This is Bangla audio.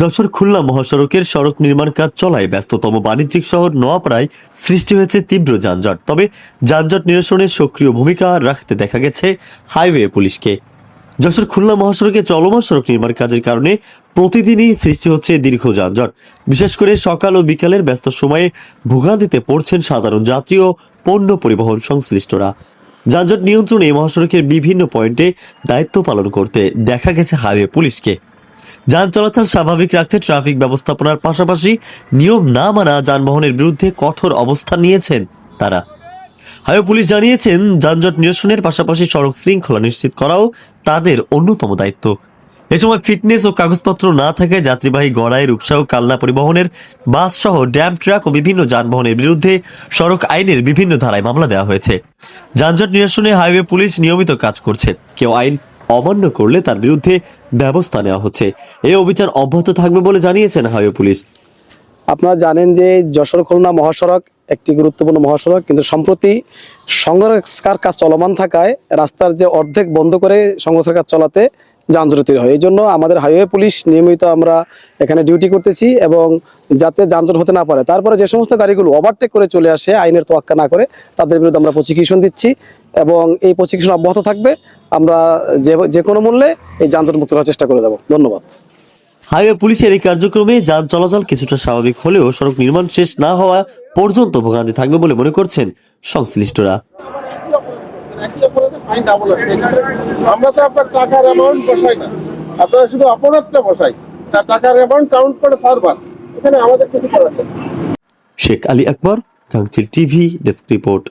যশোর খুলনা মহাসড়কের সড়ক নির্মাণ কাজ চলায় ব্যস্ততম বাণিজ্যিক শহর নোয়াপাড়ায় সৃষ্টি হয়েছে তীব্র যানজট। তবে যানজট নিরসনে সক্রিয় ভূমিকা রাখতে দেখা গেছে হাইওয়ে পুলিশকে। যশোর খুলনা মহাসড়কে চলমান সড়ক নির্মাণ কাজের কারণে প্রতিদিনই সৃষ্টি হচ্ছে দীর্ঘ যানজট। বিশেষ করে সকাল ও বিকালের ব্যস্ত সময়ে ভোগান্তিতে পড়ছেন সাধারণ যাত্রী ও পণ্য পরিবহন সংশ্লিষ্টরা। যানজট নিয়ন্ত্রণে এই মহাসড়কের বিভিন্ন পয়েন্টে দায়িত্ব পালন করতে দেখা গেছে হাইওয়ে পুলিশকে। যান চলাচল স্বাভাবিক রাখতে ট্রাফিক ব্যবস্থাপনার পাশাপাশি নিয়ম না মানা যানবাহনের বিরুদ্ধে কঠোর অবস্থান নিয়েছেন তারা। হাইওয়ে পুলিশ জানিয়েছেন, যানজট নিরসনের পাশাপাশি সড়ক শৃঙ্খলা নিশ্চিত করাও তাদের অন্যতম দায়িত্ব। এ সময় ফিটনেস ও কাগজপত্র না থাকায় যাত্রীবাহী গড়াই, রূপসা ও কালনা পরিবহনের বাস সহ ড্যাম ট্রাক ও বিভিন্ন যানবাহনের বিরুদ্ধে সড়ক আইনের বিভিন্ন ধারায় মামলা দেওয়া হয়েছে। যানজট নিরসনে হাইওয়ে পুলিশ নিয়মিত কাজ করছে। কেউ আইন অমান্য করলে তার বিরুদ্ধে ব্যবস্থা নেওয়া হচ্ছে। এই অভিযান অব্যাহত থাকবে বলে জানিয়েছেন হাইওয়ে পুলিশ। আপনারা জানেন যে যশোর খুলনা মহাসড়ক একটি গুরুত্বপূর্ণ মহাসড়ক, কিন্তু সম্প্রতি সংস্কার কাজ চলমান থাকায় রাস্তার যে অর্ধেক বন্ধ করে সংস্কার কাজ চলাতে যানজট তৈরি হয়। এই জন্য আমাদের হাইওয়ে পুলিশ নিয়মিত আমরা এখানে ডিউটি করতেছি এবং যাতে যানজট হতে না পারে। তারপরে যে সমস্ত গাড়িগুলো ওভারটেক করে চলে আসে আইনের তোয়াক্কা না করে, তাদের বিরুদ্ধে আমরা প্রসিকিউশন দিচ্ছি এবং এই প্রসিকিউশন অব্যাহত থাকবে। আমরা যে কোনো মূল্যে এই যানজট মুক্ত করার চেষ্টা করে দেব। ধন্যবাদ। হাইওয়ে পুলিশের এই কার্যক্রমে যান চলাচল কিছুটা স্বাভাবিক হলেও সড়ক নির্মাণ শেষ না হওয়া পর্যন্ত ভোগান্তি থাকবে বলে মনে করছেন সংশ্লিষ্টরা। আমরা তো আপনার টাকার অ্যামাউন্ট বসাই না, আপনারা শুধু অপরাধটা বসাই, টাকার অ্যামাউন্ট কাউন্ট করে সার্ভার, এখানে আমাদের কিছু করার নেই। শেখ আলী আকবর, গাংচিল টিভি, ডেস্ক রিপোর্ট।